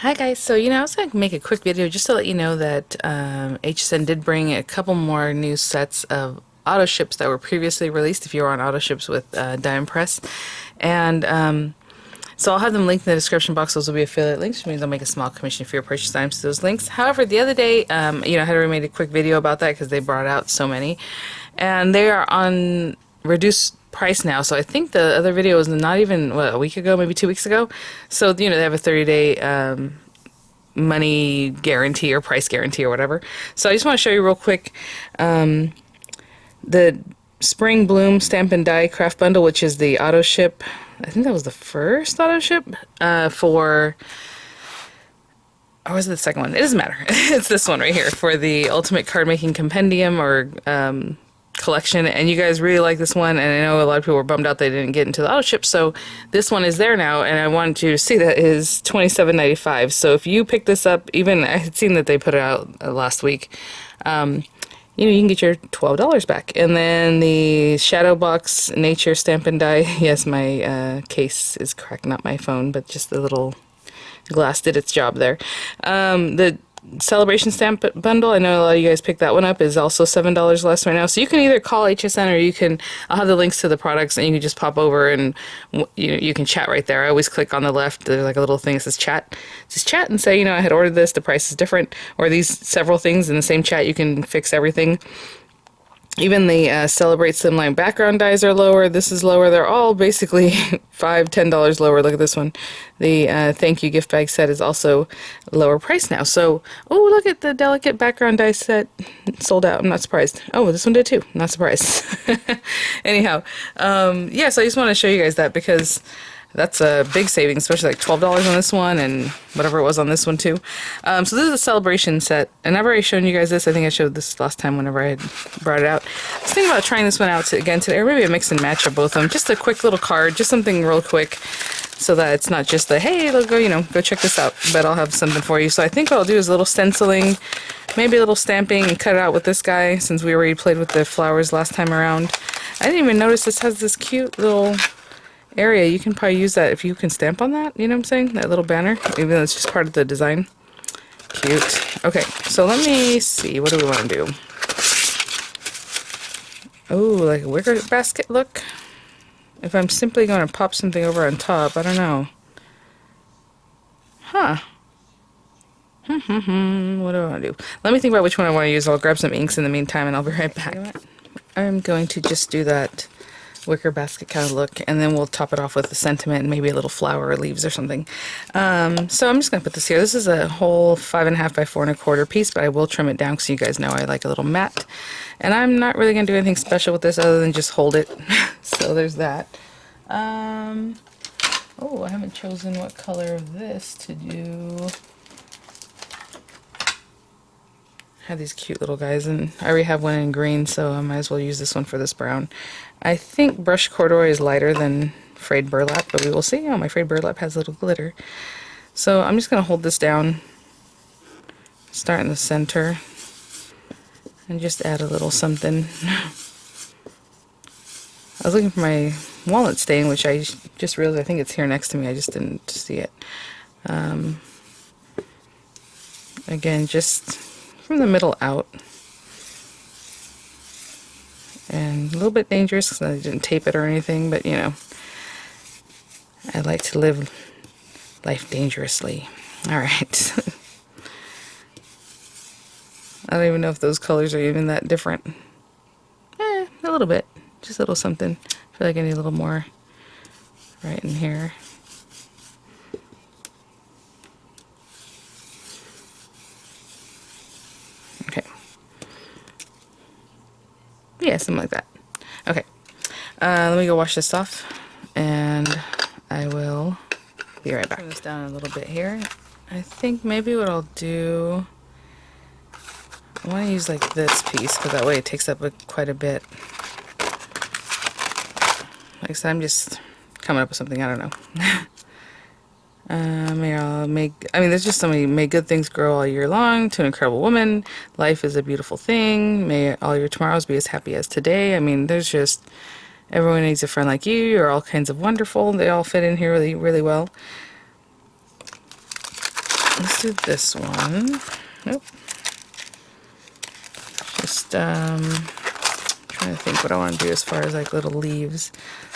Hi guys, so I was going to make a quick video just to let you know that HSN did bring a couple more new sets of Autoships that were previously released if you were on Autoships with Diamond Press. And so I'll have them linked in the description box. Those will be affiliate links, which means I'll make a small commission for your purchase items to those links. However, the other day, I had already made a quick video about that because they brought out so many. And they are on reduced price now. So I think the other video was not even, a week ago, maybe 2 weeks ago. So, they have a 30-day money guarantee or price guarantee or whatever. So I just want to show you real quick the Spring Bloom Stamp and Die Craft Bundle, which is the auto ship. I think that was the first auto ship or was it the second one? It doesn't matter. It's this one right here for the Ultimate Card Making Compendium or collection, and you guys really like this one, and I know a lot of people were bummed out they didn't get into the auto ship, so this one is there now, and I wanted you to see that it is $27.95. So if you pick this up, even I had seen that they put it out last week, you can get your $12 back. And then the Shadow Box Nature Stamp and Die. Yes, my case is cracked, not my phone, but just the little glass did its job there. The Celebration Stamp Bundle, I know a lot of you guys picked that one up, is also $7 less right now. So you can either call HSN or I'll have the links to the products and you can just pop over and you can chat right there. I always click on the left, there's like a little thing that says chat. Just chat and say, I had ordered this, the price is different, or these several things in the same chat, you can fix everything. Even the Celebrate Slimline background dies are lower. This is lower. They're all basically $5, $10 lower. Look at this one. The thank you gift bag set is also lower price now. So, oh, look at the delicate background die set. Sold out. I'm not surprised. Oh, this one did too. Not surprised. Anyhow, yeah, so I just want to show you guys that because that's a big savings, especially like $12 on this one and whatever it was on this one too. So this is a celebration set, and I've already shown you guys this. I think I showed this last time whenever I had brought it out. I was thinking about trying this one out again today, or maybe a mix and match of both of them. Just a quick little card, just something real quick, so that it's not just the, hey, look, go check this out, but I'll have something for you. So I think what I'll do is a little stenciling, maybe a little stamping, and cut it out with this guy, since we already played with the flowers last time around. I didn't even notice this has this cute little area. You can probably use that if you can stamp on that, you know what I'm saying? That little banner, even though it's just part of the design. Cute. Okay, so let me see, what do we want to do? Oh, like a wicker basket look? If I'm simply going to pop something over on top, I don't know. Huh. What do I want to do? Let me think about which one I want to use. I'll grab some inks in the meantime and I'll be right back. I'm going to just do that wicker basket kind of look, and then we'll top it off with the sentiment and maybe a little flower or leaves or something. So I'm just going to put this here. This is a whole 5.5 by 4.25 piece, but I will trim it down because you guys know I like a little matte. And I'm not really going to do anything special with this other than just hold it. So there's that. Oh, I haven't chosen what color of this to do. I have these cute little guys, and I already have one in green, so I might as well use this one for this brown. I think brushed corduroy is lighter than frayed burlap, but we will see. Oh, my frayed burlap has a little glitter. So I'm just going to hold this down, start in the center, and just add a little something. I was looking for my walnut stain, which I just realized I think it's here next to me. I just didn't see it. Again, just from the middle out. And a little bit dangerous because I didn't tape it or anything, but I like to live life dangerously. Alright. I don't even know if those colors are even that different. A little bit. Just a little something. I feel like I need a little more right in here. Okay. Yeah, something like that. Okay. Let me go wash this off, and I will be right back. Turn this down a little bit here. I think maybe what I'll do, I want to use like this piece, because that way it takes up quite a bit. Like I said, I'm just coming up with something, I don't know. There's just so many. May good things grow all year long. To an incredible woman, life is a beautiful thing. May all your tomorrows be as happy as today. There's just, everyone needs a friend like you. You're all kinds of wonderful. They all fit in here really, really well. let's do this one. Nope. Just trying to think what I want to do as far as like little leaves.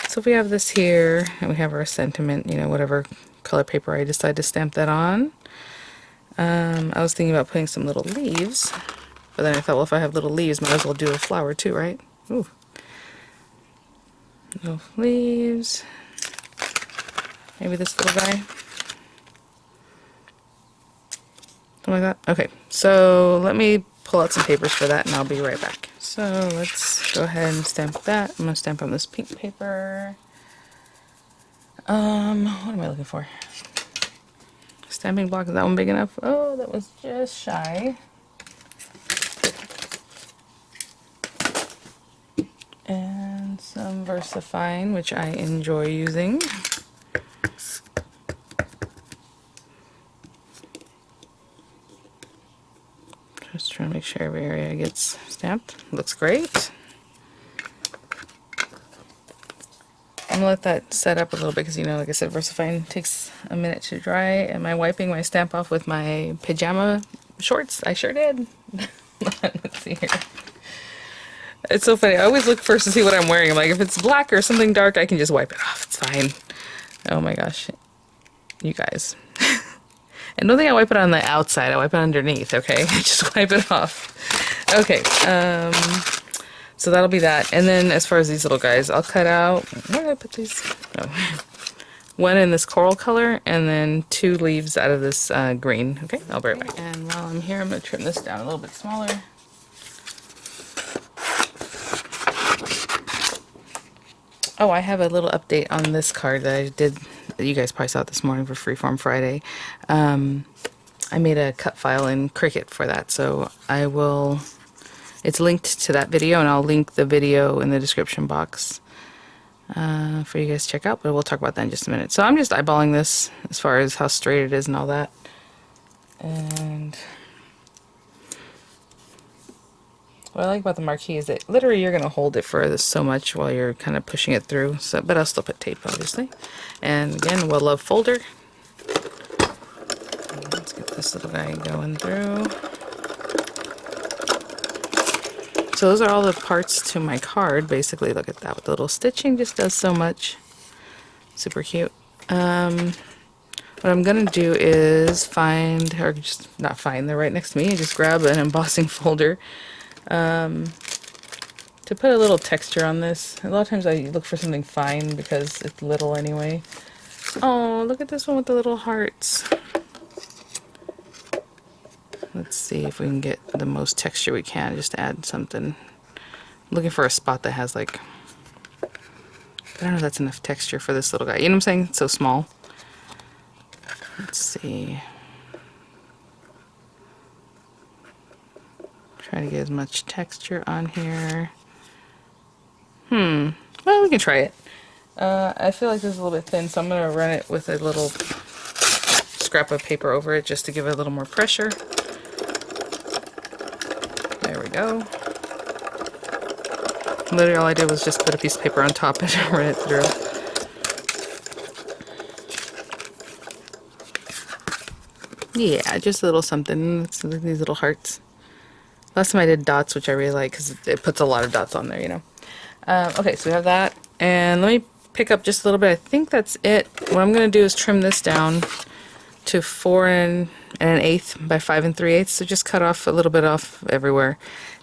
So if we have this here and we have our sentiment, you know, whatever color paper I decide to stamp that on. I was thinking about putting some little leaves, but then I thought, well, if I have little leaves, might as well do a flower too, right? Ooh. Little leaves. Maybe this little guy. Something like that. Okay, so let me pull out some papers for that and I'll be right back. So let's go ahead and stamp that. I'm going to stamp on this pink paper. What am I looking for? Stamping block, is that one big enough? Oh, that was just shy. And some VersaFine, which I enjoy using. Just trying to make sure every area gets stamped. Looks great. I'm gonna let that set up a little bit because, you know, like I said, VersaFine takes a minute to dry. Am I wiping my stamp off with my pajama shorts? I sure did. Let's see here. It's so funny. I always look first to see what I'm wearing. I'm like, if it's black or something dark, I can just wipe it off. It's fine. Oh my gosh. You guys. And don't think I wipe it on the outside. I wipe it underneath, okay? I just wipe it off. Okay. So that'll be that. And then as far as these little guys, I'll cut out, where did I put these? Oh. One in this coral color and then 2 leaves out of this green. Okay, I'll be right back. And while I'm here, I'm going to trim this down a little bit smaller. Oh, I have a little update on this card that I did, that you guys probably saw it this morning for Freeform Friday. I made a cut file in Cricut for that, so I will... It's linked to that video, and I'll link the video in the description box for you guys to check out, but we'll talk about that in just a minute. So I'm just eyeballing this as far as how straight it is and all that. And what I like about the marquee is that literally you're going to hold it for this so much while you're kind of pushing it through. So, but I'll still put tape, obviously. And again, Well Love folder. Let's get this little guy going through. So those are all the parts to my card, basically. Look at that, with the little stitching, just does so much. Super cute. What I'm gonna do is find, or just not find, they're right next to me, and just grab an embossing folder to put a little texture on this. A lot of times I look for something fine because it's little anyway. Oh, look at this one with the little hearts. Let's see if we can get the most texture we can, just to add something. I'm looking for a spot that has like, I don't know if that's enough texture for this little guy. You know what I'm saying? It's so small. Let's see. Try to get as much texture on here. Well, we can try it. I feel like this is a little bit thin, so I'm going to run it with a little scrap of paper over it just to give it a little more pressure. There we go. Literally all I did was just put a piece of paper on top and run it through. Yeah, just a little something. It's these little hearts. Last time I did dots, which I really like because it puts a lot of dots on there, you know. Okay, so we have that. And let me pick up just a little bit. I think that's it. What I'm going to do is trim this down to 4 1/8 by 5 3/8. So just cut off a little bit off everywhere.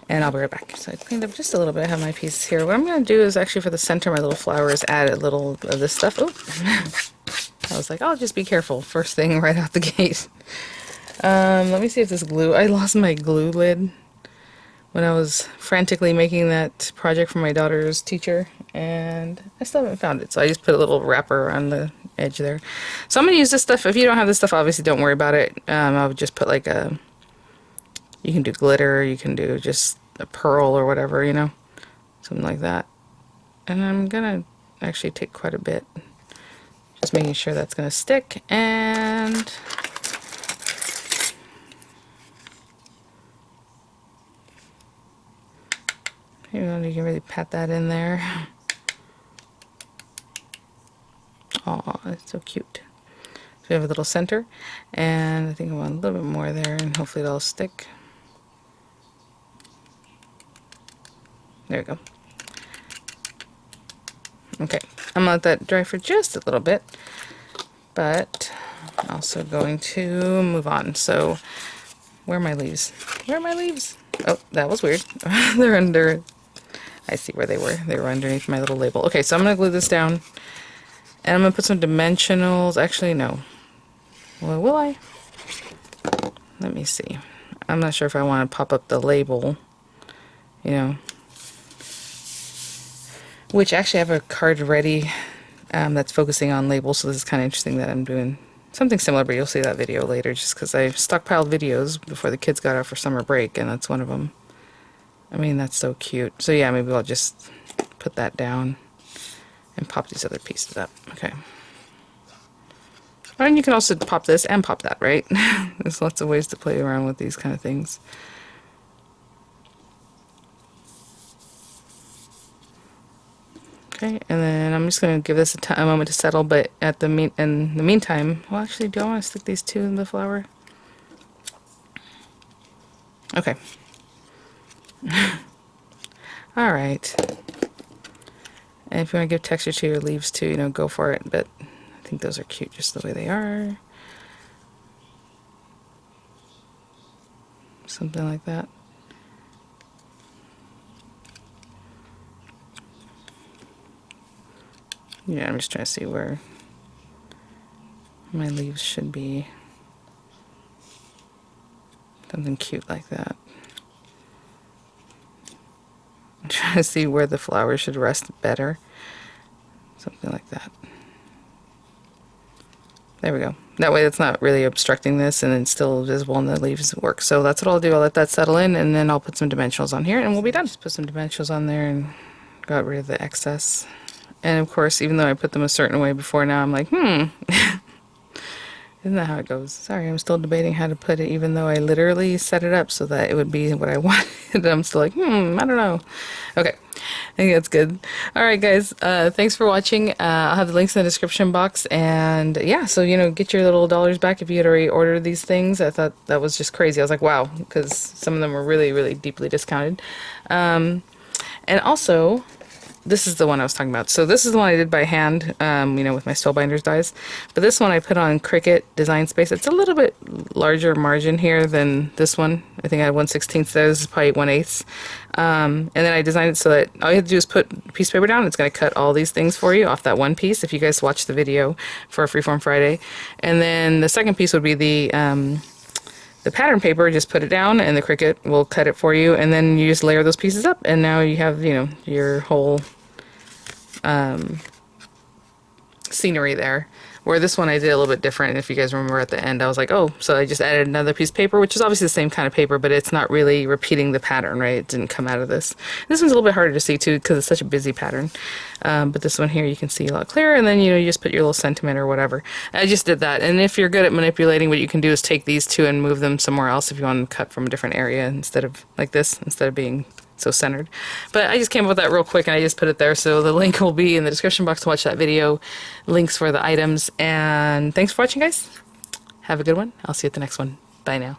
And I'll be right back. So I cleaned up just a little bit. I have my pieces here. What I'm going to do is actually for the center of my little flowers, add a little of this stuff. Oh, I was like, I'll just be careful. First thing right out the gate. Let me see if this glue, I lost my glue lid when I was frantically making that project for my daughter's teacher, and I still haven't found it, so I just put a little wrapper around the edge there. So I'm going to use this stuff. If you don't have this stuff, obviously don't worry about it. I would just put like a, you can do glitter, you can do just a pearl or whatever, you know, something like that. And I'm going to actually take quite a bit, just making sure that's going to stick. And you know, you can really pat that in there. Oh, it's so cute. we have a little center, and I think I want a little bit more there, and hopefully it'll stick. There we go. Okay, I'm gonna let that dry for just a little bit, but I'm also going to move on. So, where are my leaves? Where are my leaves? Oh, that was weird. They're under, I see where they were. They were underneath my little label. Okay, so I'm gonna glue this down, and I'm gonna put some dimensionals. Actually, no. Well, will I? Let me see. I'm not sure if I want to pop up the label, you know. Which actually I have a card ready that's focusing on labels, so this is kind of interesting that I'm doing something similar, but you'll see that video later just because I stockpiled videos before the kids got out for summer break, and that's one of them. I mean, that's so cute. So yeah, maybe I'll just put that down and pop these other pieces up. Okay. And you can also pop this and pop that, right? There's lots of ways to play around with these kind of things. Okay, and then I'm just going to give this a moment to settle, but in the meantime, well, actually, do I want to stick these two in the flower? Okay. All right. And if you want to give texture to your leaves too, you know, go for it, but I think those are cute just the way they are. Something like that. Yeah, I'm just trying to see where my leaves should be. Something cute like that. I'm trying to see where the flower should rest better. Something like that. There we go. That way it's not really obstructing this, and it's still visible in the leaves work. So that's what I'll do. I'll let that settle in, and then I'll put some dimensionals on here, and we'll be done. Just put some dimensionals on there and got rid of the excess. And of course, even though I put them a certain way before, now I'm like, Isn't that how it goes? Sorry, I'm still debating how to put it, even though I literally set it up so that it would be what I wanted. I'm still like, I don't know. Okay, I think that's good. All right, guys, thanks for watching. I'll have the links in the description box. And yeah, so, you know, get your little dollars back if you had already ordered these things. I thought that was just crazy. I was like, wow, because some of them were really, really deeply discounted. And also, this is the one I was talking about. So this is the one I did by hand, you know, with my Spellbinders dies. But this one I put on Cricut Design Space. It's a little bit larger margin here than this one. I think I had 1/16 there. This is probably 1/8. And then I designed it so that all you have to do is put a piece of paper down. It's going to cut all these things for you off that one piece, if you guys watch the video for Freeform Friday. And then the second piece would be the pattern paper. Just put it down and the Cricut will cut it for you, and then you just layer those pieces up, and now you have, you know, your whole scenery there. Where this one I did a little bit different, and if you guys remember at the end, I was like, oh, so I just added another piece of paper, which is obviously the same kind of paper, but it's not really repeating the pattern, right? It didn't come out of this. This one's a little bit harder to see too, because it's such a busy pattern. But this one here you can see a lot clearer, and then, you know, you just put your little sentiment or whatever. I just did that. And if you're good at manipulating, what you can do is take these two and move them somewhere else if you want to cut from a different area, instead of like this, instead of being so centered. But I just came up with that real quick, and I just put it there, so the link will be in the description box to watch that video, links for the items. And thanks for watching, guys. Have a good one. I'll see you at the next one. Bye now.